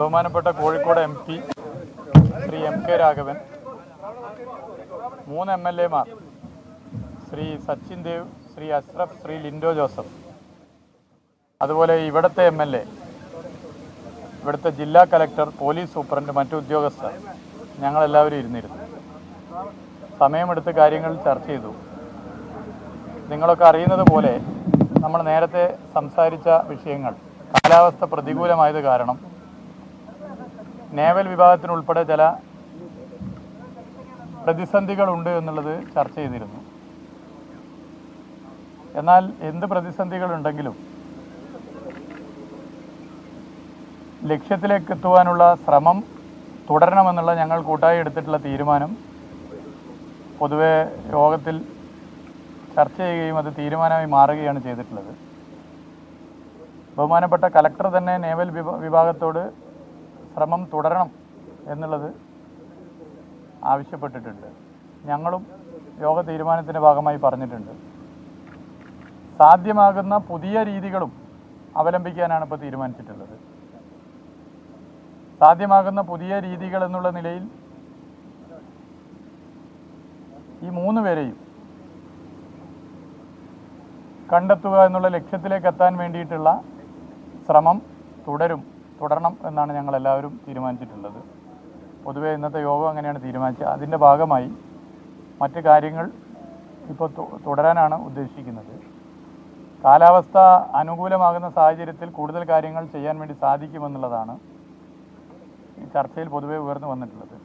ബഹുമാനപ്പെട്ട Kozhikode MP Shri MK Raghavan, 3 MLA മാർ ശ്രീ സച്ചിൻ ദേവ്, ശ്രീ അഷ്റഫ്, ശ്രീ ലിൻഡോ ജോസഫ്, അതുപോലെ ഇവിടുത്തെ MLA, ഇവിടുത്തെ ജില്ലാ കലക്ടർ, പോലീസ് സൂപ്രണ്ട്, മറ്റു ഉദ്യോഗസ്ഥർ, ഞങ്ങളെല്ലാവരും ഇരുന്നിരുന്നു. സമയമെടുത്ത് കാര്യങ്ങൾ ചർച്ച ചെയ്തു. നിങ്ങളൊക്കെ അറിയുന്നത് പോലെ നമ്മൾ നേരത്തെ സംസാരിച്ച വിഷയങ്ങൾ കാലാവസ്ഥ പ്രതികൂലമായത് കാരണം നേവൽ വിഭാഗത്തിനുൾപ്പെടെ ചില പ്രതിസന്ധികളുണ്ട് എന്നുള്ളത് ചർച്ച ചെയ്തിരുന്നു. എന്നാൽ എന്ത് പ്രതിസന്ധികളുണ്ടെങ്കിലും ലക്ഷ്യത്തിലേക്ക് എത്തുവാനുള്ള ശ്രമം തുടരണമെന്നുള്ള ഞങ്ങൾ കൂട്ടായി എടുത്തിട്ടുള്ള തീരുമാനം പൊതുവെ യോഗത്തിൽ ചർച്ച ചെയ്യുകയും അത് തീരുമാനമായി മാറുകയാണ് ചെയ്തിട്ടുള്ളത്. ബഹുമാനപ്പെട്ട കലക്ടർ തന്നെ നേവൽ വിഭാഗത്തോട് ശ്രമം തുടരണം എന്നുള്ളത് ആവശ്യപ്പെട്ടിട്ടുണ്ട്. ഞങ്ങളും യോഗ തീരുമാനത്തിൻ്റെ ഭാഗമായി പറഞ്ഞിട്ടുണ്ട്. സാധ്യമാകുന്ന പുതിയ രീതികളും അവലംബിക്കാനാണ് ഇപ്പോൾ തീരുമാനിച്ചിട്ടുള്ളത്. സാധ്യമാകുന്ന പുതിയ രീതികൾ എന്നുള്ള നിലയിൽ ഈ 3 പേരെയും കണ്ടെത്തുക എന്നുള്ള ലക്ഷ്യത്തിലേക്ക് എത്താൻ വേണ്ടിയിട്ടുള്ള ശ്രമം തുടരണം എന്നാണ് ഞങ്ങളെല്ലാവരും തീരുമാനിച്ചിട്ടുള്ളത്. പൊതുവേ ഇന്നത്തെ യോഗം അങ്ങനെയാണ് തീരുമാനിച്ചത്. അതിൻ്റെ ഭാഗമായി മറ്റ് കാര്യങ്ങൾ ഇപ്പോൾ തുടരാനാണ് ഉദ്ദേശിക്കുന്നത്. കാലാവസ്ഥ അനുകൂലമാകുന്ന സാഹചര്യത്തിൽ കൂടുതൽ കാര്യങ്ങൾ ചെയ്യാൻ വേണ്ടി സാധിക്കുമെന്നുള്ളതാണ് ഈ ചർച്ചയിൽ പൊതുവെ ഉയർന്നു വന്നിട്ടുള്ളത്.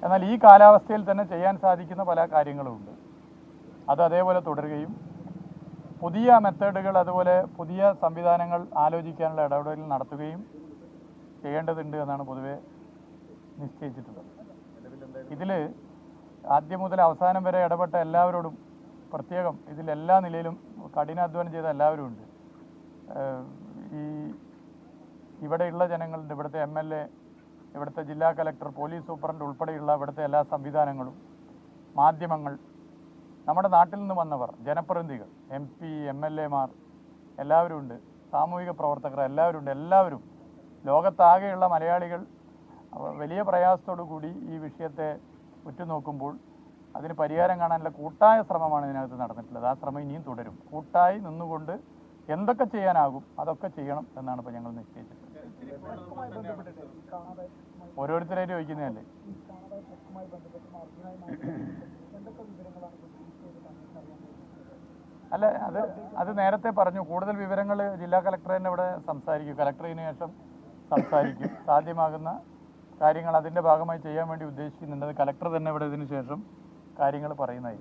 എന്നാൽ ഈ കാലാവസ്ഥയിൽ തന്നെ ചെയ്യാൻ സാധിക്കുന്ന പല കാര്യങ്ങളുമുണ്ട്. അത് അതേപോലെ തുടരുകയും പുതിയ മെത്തേഡുകൾ, അതുപോലെ പുതിയ സംവിധാനങ്ങൾ ആലോചിക്കാനുള്ള ഇടപെടൽ നടത്തുകയും ചെയ്യേണ്ടതുണ്ട് എന്നാണ് പൊതുവെ നിശ്ചയിച്ചിട്ടുള്ളത്. ഇതിൽ ആദ്യം മുതൽ അവസാനം വരെ ഇടപെട്ട എല്ലാവരോടും പ്രത്യേകം, ഇതിലെല്ലാ നിലയിലും കഠിനാധ്വാനം ചെയ്ത എല്ലാവരും ഉണ്ട്. ഇവിടെയുള്ള ജനങ്ങളുടെ, ഇവിടുത്തെ MLA, ഇവിടുത്തെ ജില്ലാ കലക്ടർ, പോലീസ് സൂപ്രണ്ട് ഉൾപ്പെടെയുള്ള ഇവിടുത്തെ എല്ലാ സംവിധാനങ്ങളും, മാധ്യമങ്ങൾ, നമ്മുടെ നാട്ടിൽ നിന്ന് വന്നവർ, ജനപ്രതിനിധികൾ, MP, MLA മാർ എല്ലാവരും ഉണ്ട്, സാമൂഹിക പ്രവർത്തകർ എല്ലാവരും ഉണ്ട്. എല്ലാവരും, ലോകത്താകെയുള്ള മലയാളികൾ വലിയ പ്രയാസത്തോടു കൂടി ഈ വിഷയത്തെ ഉറ്റുനോക്കുമ്പോൾ അതിന് പരിഹാരം കാണാനുള്ള കൂട്ടായ ശ്രമമാണ് ഇതിനകത്ത് നടന്നിട്ടുള്ളത്. ആ ശ്രമം ഇനിയും തുടരും. കൂട്ടായി നിന്നുകൊണ്ട് എന്തൊക്കെ ചെയ്യാനാകും അതൊക്കെ ചെയ്യണം എന്നാണ് ഇപ്പോൾ ഞങ്ങൾ നിശ്ചയിച്ചിട്ടുള്ളത്. ഓരോരുത്തരായിട്ട് ചോദിക്കുന്നതല്ലേ. അല്ല, അത് നേരത്തെ പറഞ്ഞു. കൂടുതൽ വിവരങ്ങൾ ജില്ലാ കലക്ടർ തന്നെ ഇവിടെ സംസാരിക്കും. കലക്ടറിന് ശേഷം സംസാരിക്കും. സാധ്യമാകുന്ന കാര്യങ്ങൾ അതിൻ്റെ ഭാഗമായി ചെയ്യാൻ വേണ്ടി ഉദ്ദേശിക്കുന്നുണ്ട്. അത് കലക്ടർ തന്നെ ഇവിടെ ഇതിന് ശേഷം കാര്യങ്ങൾ പറയുന്നതായി.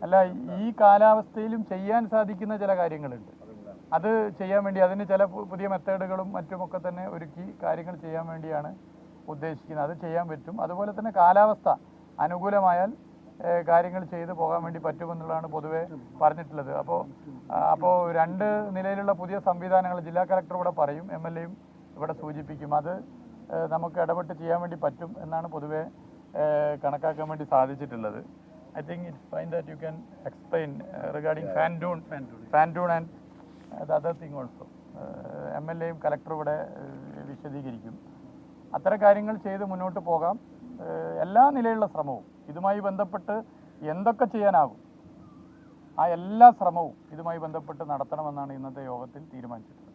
അല്ല, ഈ കാലാവസ്ഥയിലും ചെയ്യാൻ സാധിക്കുന്ന ചില കാര്യങ്ങളുണ്ട്. അത് ചെയ്യാൻ വേണ്ടി അതിന് ചില പുതിയ മെത്തേഡുകളും മറ്റുമൊക്കെ തന്നെ ഒരുക്കി കാര്യങ്ങൾ ചെയ്യാൻ വേണ്ടിയാണ് ഉദ്ദേശിക്കുന്നത്. അത് ചെയ്യാൻ പറ്റും. അതുപോലെ തന്നെ കാലാവസ്ഥ അനുകൂലമായാൽ കാര്യങ്ങൾ ചെയ്തു പോകാൻ വേണ്ടി പറ്റുമെന്നുള്ളതാണ് പൊതുവെ പറഞ്ഞിട്ടുള്ളത്. അപ്പോൾ 2 നിലയിലുള്ള പുതിയ സംവിധാനങ്ങൾ ജില്ലാ കലക്ടർ ഇവിടെ പറയും, MLA-യും ഇവിടെ സൂചിപ്പിക്കും. അത് നമുക്ക് ഇടപെട്ട് ചെയ്യാൻ വേണ്ടി പറ്റും എന്നാണ് പൊതുവെ കണക്കാക്കാൻ വേണ്ടി സാധിച്ചിട്ടുള്ളത്. I think it's fine that you can explain regarding fan dune and the other thing also. MLA-യും കലക്ടറും ഇവിടെ വിശദീകരിക്കും. അത്തരം കാര്യങ്ങൾ ചെയ്ത് മുന്നോട്ട് പോകാം. എല്ലാ നിലയിലുള്ള ശ്രമവും ഇതുമായി ബന്ധപ്പെട്ട് എന്തൊക്കെ ചെയ്യാനാകും ആ എല്ലാ ശ്രമവും ഇതുമായി ബന്ധപ്പെട്ട് നടത്തണമെന്നാണ് ഇന്നത്തെ യോഗത്തിൽ തീരുമാനിച്ചിട്ടുള്ളത്.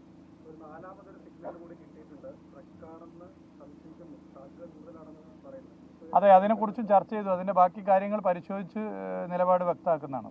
അതെ, അതിനെക്കുറിച്ചും ചർച്ച ചെയ്തു. അതിൻ്റെ ബാക്കി കാര്യങ്ങൾ പരിശോധിച്ച് നിലപാട് വ്യക്തമാക്കുന്നതാണ്.